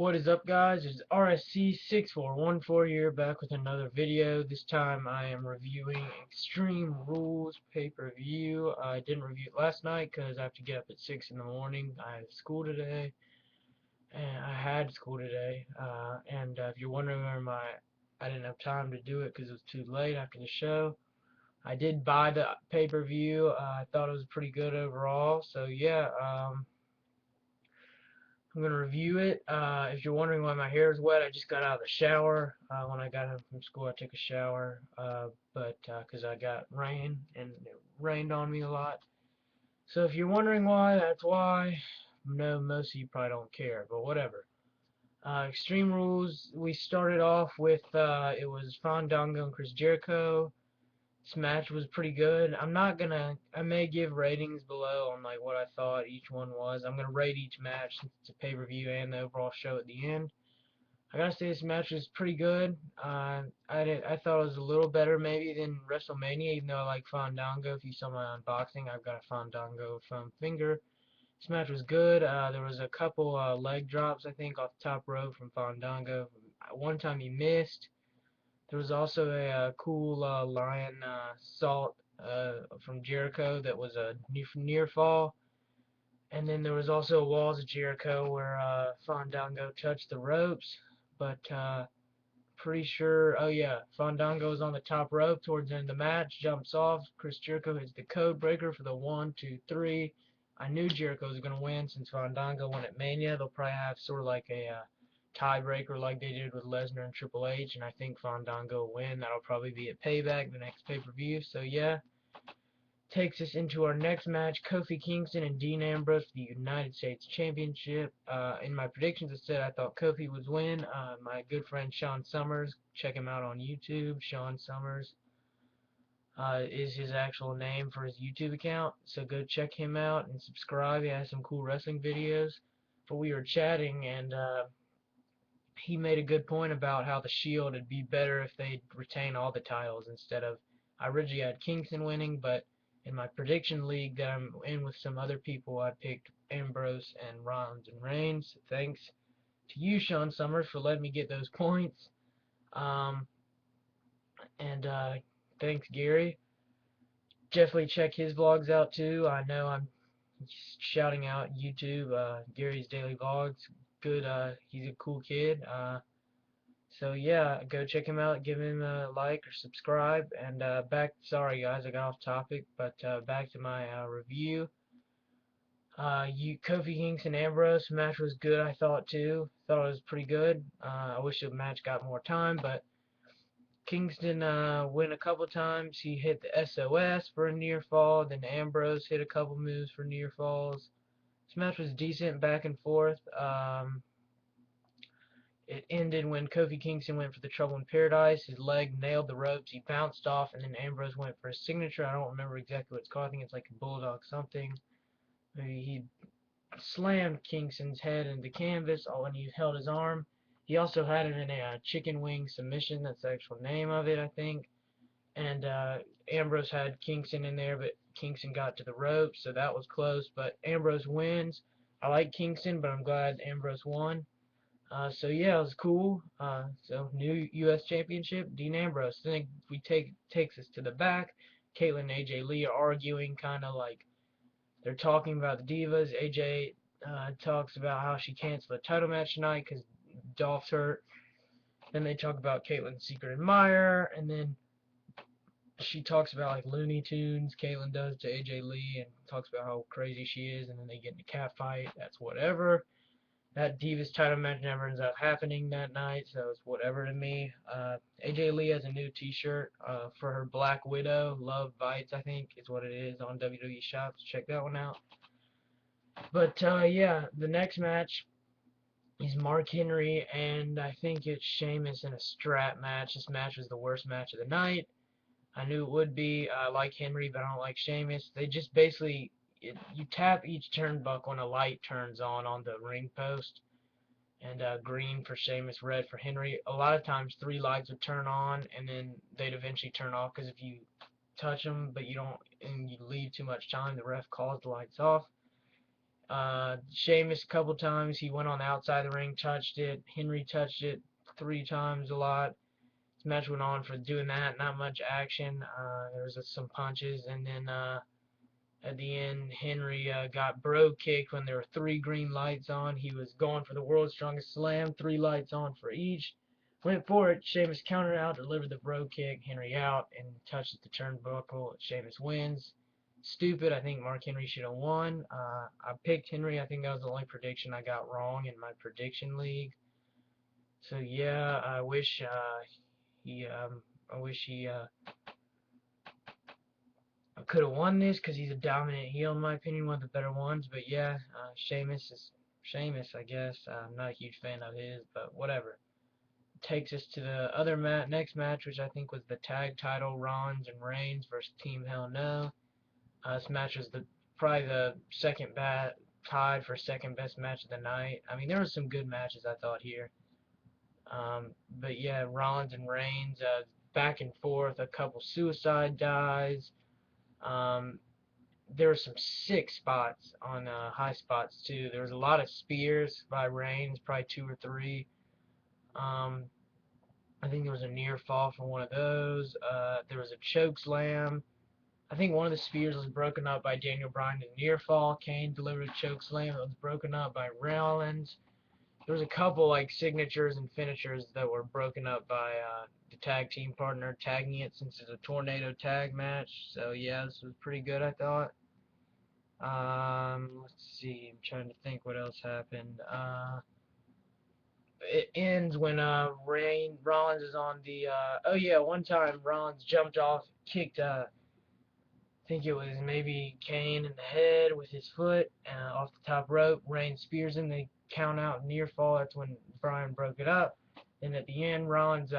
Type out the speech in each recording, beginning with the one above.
What is up, guys? It's RSC6414 here, back with another video. This time I am reviewing Extreme Rules pay-per-view. I didn't review it last night because I have to get up at 6 in the morning. I had school today, if you're wondering where I didn't have time to do it because it was too late after the show. I did buy the pay-per-view. I thought it was pretty good overall. So yeah, I'm going to review it. If you're wondering why my hair is wet, I just got out of the shower. When I got home from school, I took a shower, because I got rain, and it rained on me a lot. So if you're wondering why, that's why. No, most of you probably don't care, but whatever. Extreme Rules, we started off with, it was Fandango and Chris Jericho. This match was pretty good. I may give ratings below on like what I thought each one was. I'm gonna rate each match since it's a pay-per-view and the overall show at the end. I gotta say this match was pretty good. I thought it was a little better maybe than WrestleMania, even though I like Fandango. If you saw my unboxing, I've got a Fandango foam finger. This match was good. There was a couple leg drops, I think, off the top rope from Fandango. One time he missed. There was also a cool lion salt from Jericho that was a near fall. And then there was also Walls of Jericho where Fandango touched the ropes. But pretty sure, oh yeah, Fandango is on the top rope towards the end of the match, jumps off. Chris Jericho hits the code breaker for the 1, 2, 3. I knew Jericho was going to win since Fandango won at Mania. They'll probably have sort of like a tiebreaker like they did with Lesnar and Triple H, and I think Fandango will win. That'll probably be at Payback, the next pay-per-view. So yeah, takes us into our next match, Kofi Kingston and Dean Ambrose for the United States Championship. In my predictions, I said I thought Kofi would win. My good friend Sean Summers, check him out on YouTube. Sean Summers is his actual name for his YouTube account, so go check him out and subscribe. He has some cool wrestling videos. But we were chatting, and he made a good point about how the Shield would be better if they retain all the titles instead of. I originally had Kingston winning, but in my prediction league that I'm in with some other people, I picked Ambrose and Rollins and Reigns. So thanks to you, Sean Summers, for letting me get those points. Um, and thanks, Gary. Definitely check his vlogs out too. I know I'm shouting out YouTube, Gary's Daily Vlogs. Good, he's a cool kid. So yeah, go check him out, give him a like or subscribe, and sorry guys, I got off topic, but back to my review. Kofi Kingston Ambrose match was good, I thought too. Thought it was pretty good. I wish the match got more time, but Kingston went a couple times. He hit the SOS for a near fall, then Ambrose hit a couple moves for near falls. This match was decent back and forth. It ended when Kofi Kingston went for the Trouble in Paradise. His leg nailed the ropes. He bounced off, and then Ambrose went for his signature. I don't remember exactly what it's called. I think it's like a bulldog something. He slammed Kingston's head into the canvas when he held his arm. He also had it in a chicken wing submission. That's the actual name of it, I think. And Ambrose had Kingston in there, but Kingston got to the ropes, so that was close. But Ambrose wins. I like Kingston, but I'm glad Ambrose won. So yeah, it was cool. So new U.S. Championship, Dean Ambrose. Then we takes us to the back. Caitlyn and AJ Lee are arguing, kind of like they're talking about the Divas. AJ talks about how she canceled the title match tonight because Dolph's hurt. Then they talk about Caitlyn's secret admirer, and then she talks about like Looney Tunes. Caitlyn does to AJ Lee and talks about how crazy she is, and then they get in a cat fight. That's whatever. That Divas title match never ends up happening that night, so it's whatever to me. AJ Lee has a new t-shirt for her Black Widow. Love Bites, I think, is what it is on WWE Shops. Check that one out. But, yeah, the next match is Mark Henry, and I think it's Sheamus in a strap match. This match was the worst match of the night. I knew it would be. I like Henry, but I don't like Sheamus. They just basically you tap each turnbuckle and a light turns on the ring post, and green for Sheamus, red for Henry. A lot of times 3 lights would turn on and then they'd eventually turn off because if you touch them but you don't and you leave too much time, the ref calls the lights off. Sheamus a couple times. He went on the outside of the ring, touched it. Henry touched it 3 times a lot. This match went on for doing that. Not much action. There was some punches, and then at the end, Henry got bro kicked when there were 3 green lights on. He was going for the world's strongest slam, 3 lights on for each. Went for it. Sheamus countered out, delivered the bro kick. Henry out and touched the turnbuckle. Sheamus wins. Stupid. I think Mark Henry should have won. I picked Henry. I think that was the only prediction I got wrong in my prediction league. So yeah, he. I wish he could have won this because he's a dominant heel in my opinion, one of the better ones. But yeah, Sheamus is Sheamus, I guess. I'm not a huge fan of his, but whatever. Takes us to the other next match, which I think was the tag title, Rollins and Reigns versus Team Hell No. This match was probably the tied for second best match of the night. I mean, there were some good matches I thought here. But yeah, Rollins and Reigns, back and forth, a couple suicide dives. Um, there were some sick spots on high spots too. There was a lot of spears by Reigns, probably 2 or 3. Um, I think there was a near fall from one of those. There was a choke slam. I think one of the spears was broken up by Daniel Bryan in near fall. Kane delivered a choke slam that was broken up by Rollins. There was a couple like signatures and finishers that were broken up by the tag team partner tagging it since it's a tornado tag match. So yeah, this was pretty good, I thought. Let's see. I'm trying to think what else happened. It ends when Rollins is on the. Oh yeah, one time Rollins jumped off, kicked. I think it was maybe Kane in the head with his foot off the top rope. Reigns spears him. They count out near fall. That's when Bryan broke it up. And at the end, Reigns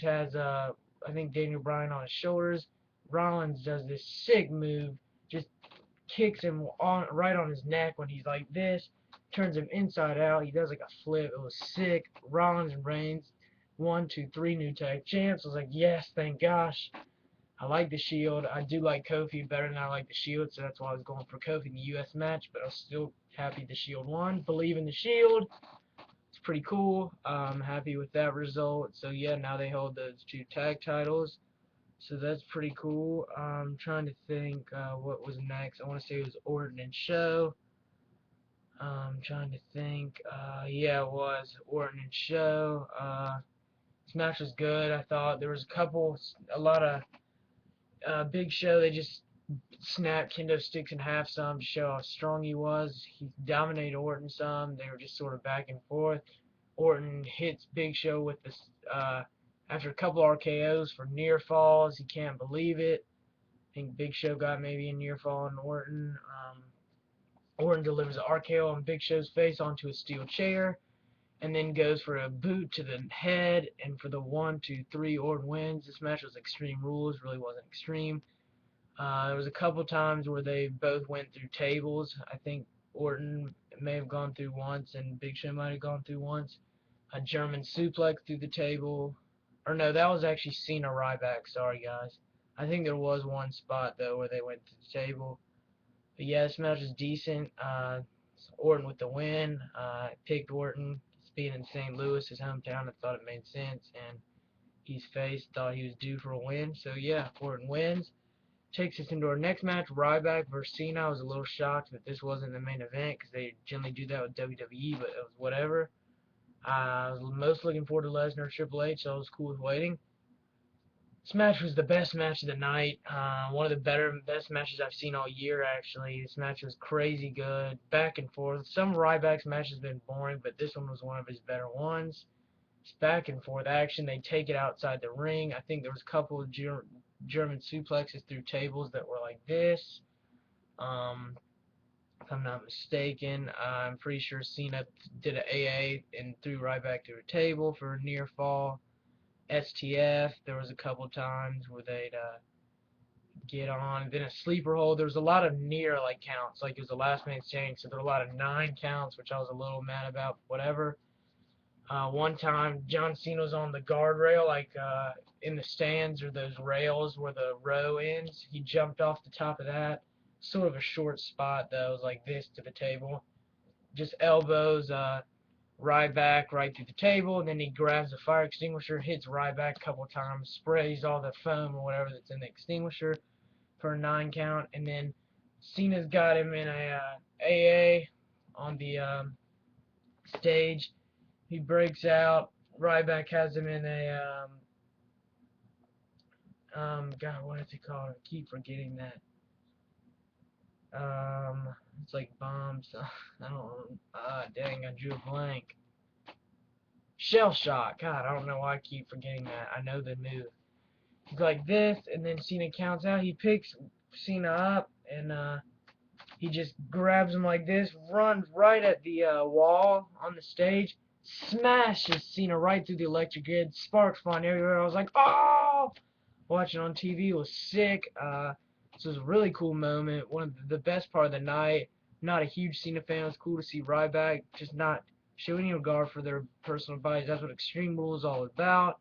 has I think Daniel Bryan on his shoulders. Rollins does this sick move, just kicks him right on his neck when he's like this, turns him inside out. He does like a flip. It was sick. Rollins and Reigns, 1, 2, 3 new tag champs. I was like, yes, thank gosh. I like the Shield. I do like Kofi better than I like the Shield, so that's why I was going for Kofi in the U.S. match, but I was still happy the Shield won. Believe in the Shield. It's pretty cool. I'm happy with that result. So yeah, now they hold those 2 tag titles. So that's pretty cool. I'm trying to think what was next. I want to say it was Orton and Show. I'm trying to think. Yeah, it was Orton and Show. This match was good. I thought there was a lot of Big Show. They just snapped kendo sticks in half some to show how strong he was. He dominated Orton some. They were just sort of back and forth. Orton hits Big Show with this after a couple RKOs for near falls. He can't believe it. I think Big Show got maybe a near fall on Orton. Orton delivers an RKO on Big Show's face onto a steel chair, and then goes for a boot to the head. And for the 1, 2, 3, Orton wins. This match was Extreme Rules. Really wasn't extreme. There was a couple times where they both went through tables. I think Orton may have gone through once, and Big Show might have gone through once. A German suplex through the table. Or no, that was actually Cena Ryback. Sorry, guys. I think there was one spot, though, where they went to the table. But yeah, this match was decent. Orton with the win. I picked Orton. Being in St. Louis, his hometown, I thought it made sense. And he's faced, thought he was due for a win. So yeah, Orton wins. Takes us into our next match, Ryback versus Cena. I was a little shocked that this wasn't the main event because they generally do that with WWE, but it was whatever. I was most looking forward to Lesnar Triple H, so I was cool with waiting. This match was the best match of the night. One of the best matches I've seen all year, actually. This match was crazy good, back and forth. Some Ryback's matches have been boring, but this one was one of his better ones. It's back and forth action. They take it outside the ring. I think there was a couple of German suplexes through tables that were like this. If I'm not mistaken, I'm pretty sure Cena did an AA and threw Ryback through a table for a near fall. STF, there was a couple times where they'd get on, and then a sleeper hold. There was a lot of near like counts, like it was the last man standing, so there were a lot of 9 counts, which I was a little mad about. Whatever. One time, John Cena was on the guardrail, like in the stands or those rails where the row ends. He jumped off the top of that. sort of a short spot though. It was like this to the table. Just elbows Ryback right through the table, and then he grabs the fire extinguisher, hits Ryback a couple times, sprays all the foam or whatever that's in the extinguisher for a 9 count, and then Cena's got him in a AA on the stage. He breaks out. Ryback has him in a God, what is it called? I keep forgetting that. It's like bombs. I don't know. Dang, I drew a blank. Shell shock. God, I don't know why I keep forgetting that. I know the move. He's like this, and then Cena counts out. He picks Cena up, and he just grabs him like this, runs right at the wall on the stage, smashes Cena right through the electric grid, sparks flying everywhere. I was like, oh! Watching on TV was sick. This was a really cool moment. One of the best part of the night. Not a huge Cena fan. It was cool to see Ryback just not show any regard for their personal bodies. That's what Extreme Rules is all about.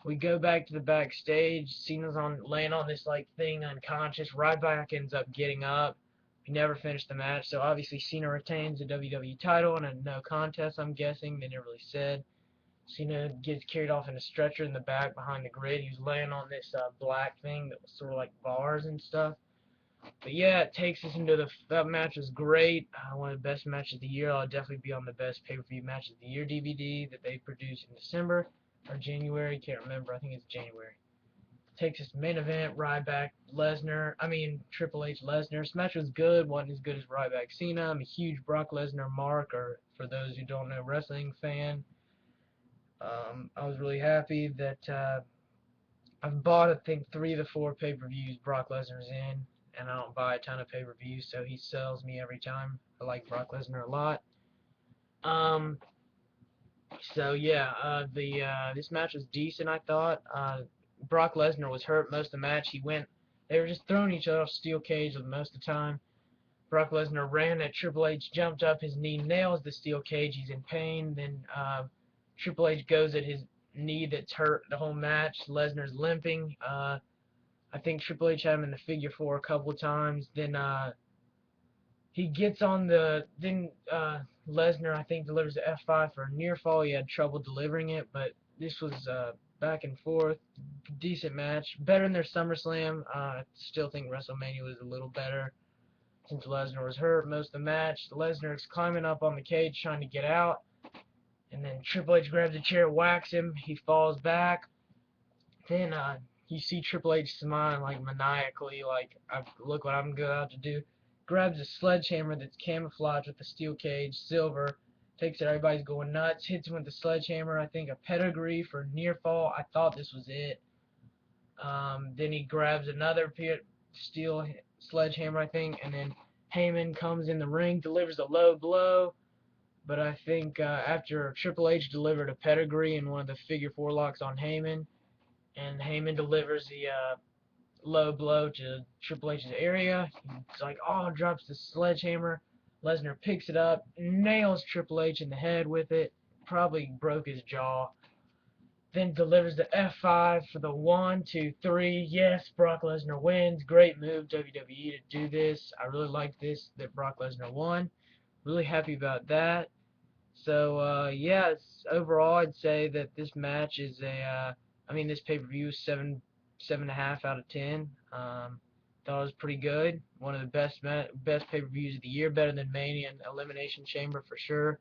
We go back to the backstage. Cena's laying on this like thing unconscious. Ryback ends up getting up. He never finished the match, so obviously Cena retains the WWE title in a no contest, I'm guessing. They never really said. Cena gets carried off in a stretcher in the back behind the grid. He was laying on this black thing that was sort of like bars and stuff. But yeah, it takes us into that match was great. One of the best matches of the year. I'll definitely be on the best pay-per-view match of the year DVD that they produced in December or January. Can't remember. I think it's January. Takes us to main event. Ryback, Lesnar. Triple H, Lesnar. This match was good. Wasn't as good as Ryback, Cena. I'm a huge Brock Lesnar mark, or for those who don't know, wrestling fan. I was really happy that I've bought, I think, 3 of the 4 pay-per-views Brock Lesnar's in, and I don't buy a ton of pay-per-views, so he sells me every time. I like Brock Lesnar a lot. So yeah, this match was decent, I thought. Brock Lesnar was hurt most of the match. They were just throwing each other off steel cage most of the time. Brock Lesnar ran at Triple H, jumped up, his knee nails the steel cage. He's in pain. Then Triple H goes at his knee that's hurt the whole match. Lesnar's limping. I think Triple H had him in the figure 4 a couple of times. Then he gets on Lesnar, I think, delivers the F5 for a near fall. He had trouble delivering it, but this was back and forth. Decent match. Better than their SummerSlam. I still think WrestleMania was a little better since Lesnar was hurt most of the match. Lesnar's climbing up on the cage trying to get out. And then Triple H grabs a chair, whacks him. He falls back. Then you see Triple H smiling like maniacally, like, look what I'm about to do. Grabs a sledgehammer that's camouflaged with the steel cage, silver. Takes it, everybody's going nuts. Hits him with the sledgehammer. I think a pedigree for near fall. I thought this was it. Then he grabs another steel sledgehammer, I think, and then Heyman comes in the ring, delivers a low blow. But I think after Triple H delivered a pedigree in one of the figure 4 locks on Heyman, and Heyman delivers the low blow to Triple H's area, he's like, oh, drops the sledgehammer. Lesnar picks it up, nails Triple H in the head with it, probably broke his jaw. Then delivers the F5 for the 1, 2, 3. Yes, Brock Lesnar wins. Great move, WWE, to do this. I really like this, that Brock Lesnar won. Really happy about that. So, yeah, overall, I'd say that this match is this pay-per-view is 7.5 out of 10. Thought it was pretty good. One of the best pay-per-views of the year, better than Mania and Elimination Chamber for sure.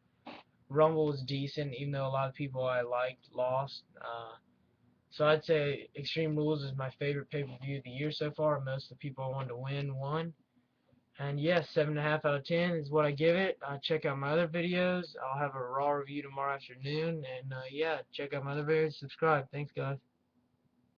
Rumble was decent, even though a lot of people I liked lost. So I'd say Extreme Rules is my favorite pay-per-view of the year so far. Most of the people I wanted to win won. And yes, 7.5 out of 10 is what I give it. Check out my other videos. I'll have a Raw review tomorrow afternoon. And yeah, check out my other videos. Subscribe. Thanks, guys.